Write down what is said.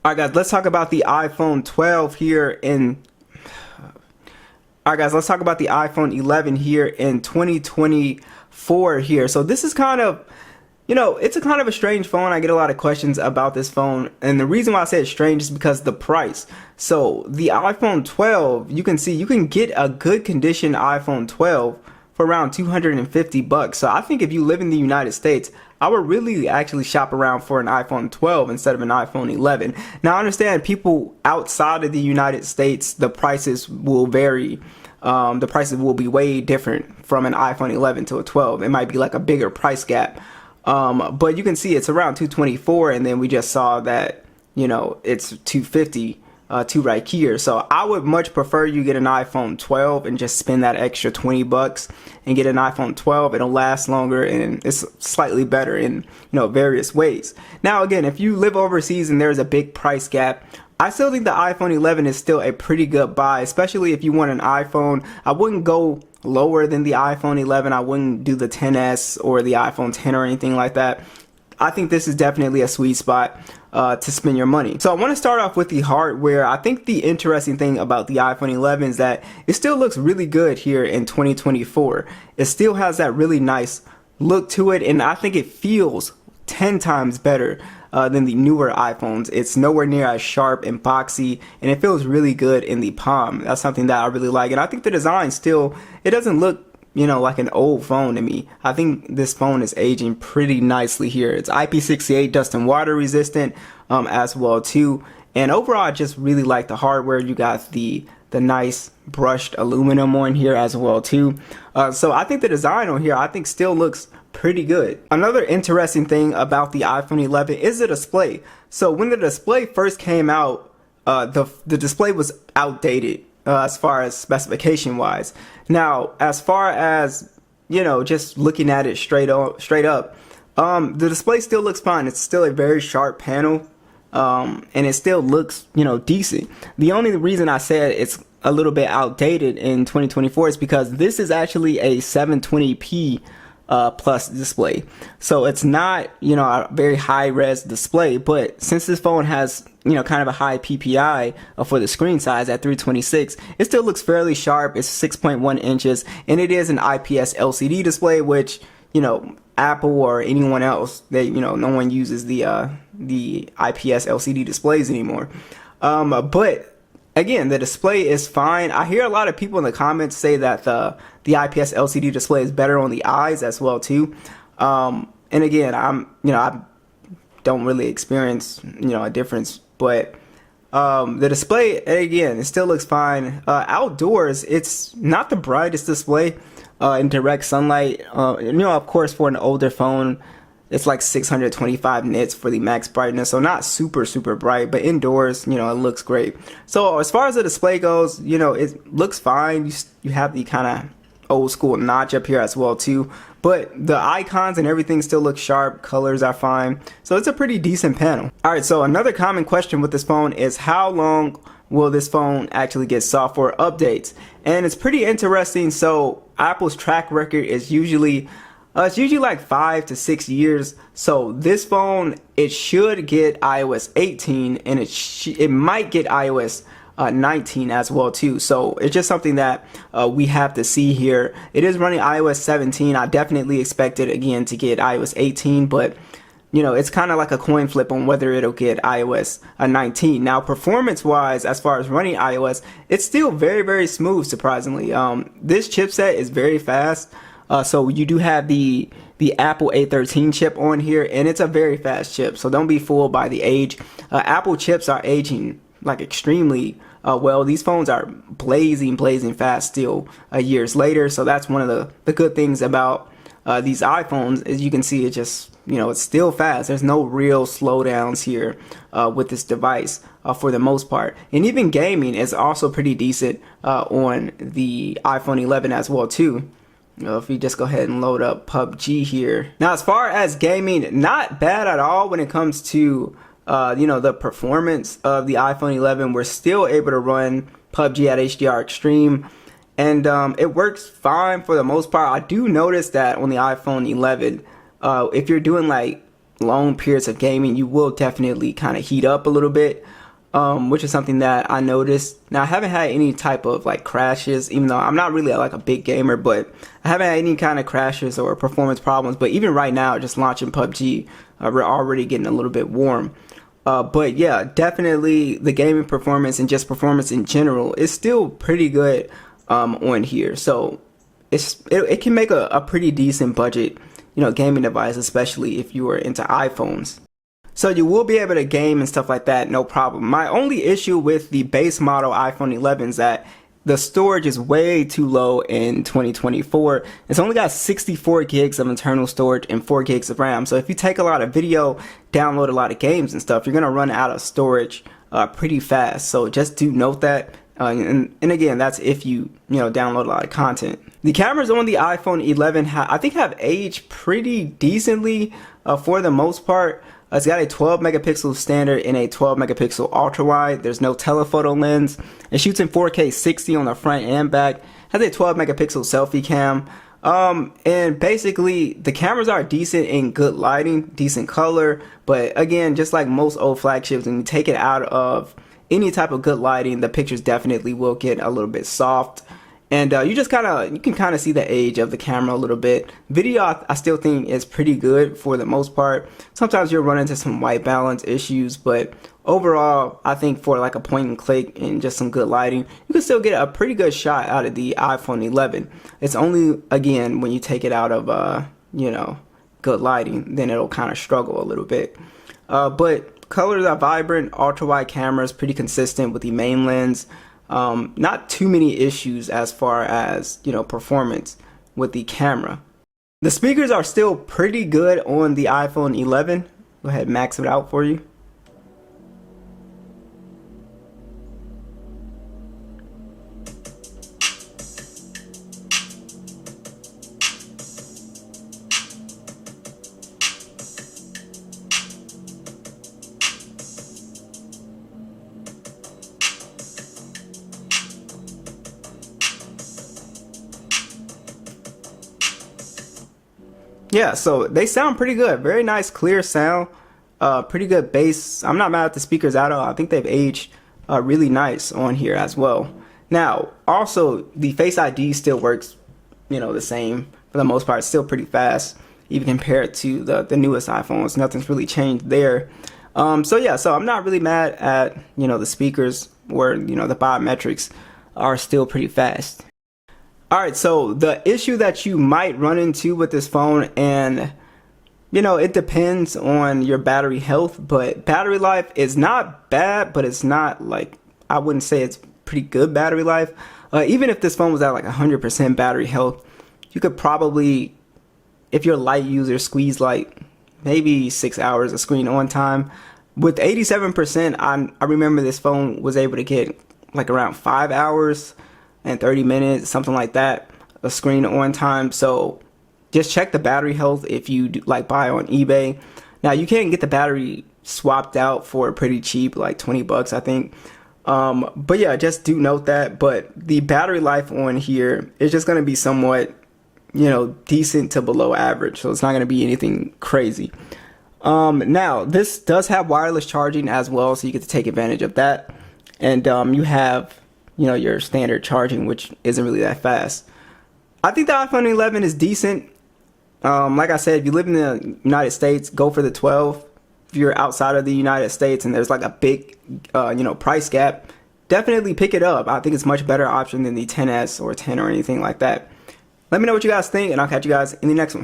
All right, guys, let's talk about the iPhone 12 here in. All right, guys, let's talk about the iPhone 11 here in 2024 here. So this is kind of, it's a kind of a strange phone. I get a lot of questions about this phone, and the reason why I say it's strange is because the price. So the iPhone 12, you can see you can get a good condition iPhone 12 for around 250 bucks. So I think if you live in the United States, I would really actually shop around for an iPhone 12 instead of an iPhone 11. Now I understand people outside of the United States, the prices will vary. The prices will be way different from an iPhone 11 to a 12. It might be like a bigger price gap. But you can see it's around 224, and then we just saw that, it's 250 to right here. So I would much prefer you get an iPhone 12 and just spend that extra 20 bucks and get an iPhone 12. It'll last longer and it's slightly better in, various ways. Now, again, if you live overseas and there's a big price gap, I still think the iPhone 11 is still a pretty good buy, especially if you want an iPhone. I wouldn't go lower than the iPhone 11. I wouldn't do the 10s or the iPhone 10 or anything like that. I think this is definitely a sweet spot to spend your money. So I want to start off with the hardware. I think the interesting thing about the iPhone 11 is that it still looks really good here in 2024. It still has that really nice look to it, and I think it feels 10 times better than the newer iPhones. It's nowhere near as sharp and boxy, and it feels really good in the palm. That's something that I really like, and I think the design still, it doesn't look like an old phone to me. I think this phone is aging pretty nicely here. It's IP68 dust and water resistant as well too. And overall, I just really like the hardware. You got the nice brushed aluminum on here as well too. So I think the design on here, I think still looks pretty good. Another interesting thing about the iPhone 11 is the display. So when the display first came out, the display was outdated. As far as specification wise. Now, as far as, just looking at it straight up, the display still looks fine. It's still a very sharp panel, and it still looks, decent. The only reason I said it's a little bit outdated in 2024 is because this is actually a 720p plus display. So it's not, a very high res display, but since this phone has, kind of a high PPI for the screen size at 326, it still looks fairly sharp. It's 6.1 inches, and it is an IPS LCD display, which, Apple or anyone else, no one uses the IPS LCD displays anymore. But again, the display is fine. I hear a lot of people in the comments say that the IPS LCD display is better on the eyes as well too. And again, I don't really experience, a difference, but the display, again, it still looks fine. Outdoors, it's not the brightest display in direct sunlight. Of course, for an older phone, it's like 625 nits for the max brightness, so not super bright, but indoors, it looks great. So as far as the display goes, it looks fine. You have the kind of old school notch up here as well too, but the icons and everything still look sharp. Colors are fine, so it's a pretty decent panel. All right, so another common question with this phone is how long will this phone actually get software updates? And it's pretty interesting. So Apple's track record is usually it's usually like 5 to 6 years. So this phone, it should get iOS 18, and it might get iOS 19 as well too. So it's just something that we have to see here. It is running iOS 17. I definitely expect it again to get iOS 18, but it's kind of like a coin flip on whether it'll get iOS 19. Now, performance wise, as far as running iOS, it's still very smooth, surprisingly. This chipset is very fast. So you do have the Apple A13 chip on here, and it's a very fast chip. So don't be fooled by the age. Apple chips are aging like extremely well. These phones are blazing fast still years later. So that's one of the good things about these iPhones, is you can see it just, it's still fast. There's no real slowdowns here with this device for the most part. And even gaming is also pretty decent on the iPhone 11 as well too. If we just go ahead and load up PUBG here. Now, as far as gaming, not bad at all when it comes to the performance of the iPhone 11. We're still able to run PUBG at HDR Extreme, and it works fine for the most part. I do notice that on the iPhone 11, if you're doing like long periods of gaming, you will definitely kind of heat up a little bit, which is something that I noticed. Now, I haven't had any type of like crashes, even though I'm not really like a big gamer, but I haven't had any kind of crashes or performance problems. But even right now, just launching PUBG, we're already getting a little bit warm. But yeah, definitely the gaming performance and just performance in general is still pretty good on here. So it can make a pretty decent budget, gaming device, especially if you are into iPhones. So you will be able to game and stuff like that, no problem. My only issue with the base model iPhone 11 is that the storage is way too low in 2024. It's only got 64 gigs of internal storage and 4 gigs of RAM. So if you take a lot of video, download a lot of games and stuff, you're gonna run out of storage pretty fast. So just do note that. And again, that's if you download a lot of content. The cameras on the iPhone 11 I think have aged pretty decently for the most part. It's got a 12 megapixel standard and a 12 megapixel ultra wide. There's no telephoto lens. It shoots in 4K 60 on the front and back. Has a 12 megapixel selfie cam. And basically the cameras are decent in good lighting, decent color. But again, just like most old flagships, when you take it out of any type of good lighting, the pictures definitely will get a little bit soft. And you can kind of see the age of the camera a little bit. Video, I still think is pretty good for the most part. Sometimes you'll run into some white balance issues, but overall, I think for like a point and click and just some good lighting, you can still get a pretty good shot out of the iPhone 11. It's only, again, when you take it out of, good lighting, then it'll kind of struggle a little bit. But colors are vibrant, ultra wide cameras, pretty consistent with the main lens. Not too many issues as far as performance with the camera. The speakers are still pretty good on the iPhone 11. Go ahead and max it out for you. Yeah, so they sound pretty good. Very nice, clear sound. Pretty good bass. I'm not mad at the speakers at all. I think they've aged really nice on here as well. Now, also, the Face ID still works, the same for the most part. It's still pretty fast, even compared to the newest iPhones. Nothing's really changed there. So yeah, so I'm not really mad at, the speakers or, the biometrics are still pretty fast. Alright, so the issue that you might run into with this phone, and it depends on your battery health, but battery life is not bad, but it's not like, I wouldn't say it's pretty good battery life. Even if this phone was at like 100% battery health, you could probably, if you're a light user, squeeze like maybe 6 hours of screen on time. With 87%, I remember this phone was able to get like around 5 hours and 30 minutes, something like that, a screen on time. So just check the battery health if you buy on eBay. Now you can get the battery swapped out for pretty cheap, like 20 bucks, I think. But yeah, just do note that. But the battery life on here is just going to be somewhat, decent to below average. So it's not going to be anything crazy. Now this does have wireless charging as well, so you get to take advantage of that. And you have your standard charging, which isn't really that fast. I think the iPhone 11 is decent. Like I said, if you live in the United States, go for the 12. If you're outside of the United States and there's like a big, price gap, definitely pick it up. I think it's a much better option than the 10s or 10 or anything like that. Let me know what you guys think, and I'll catch you guys in the next one.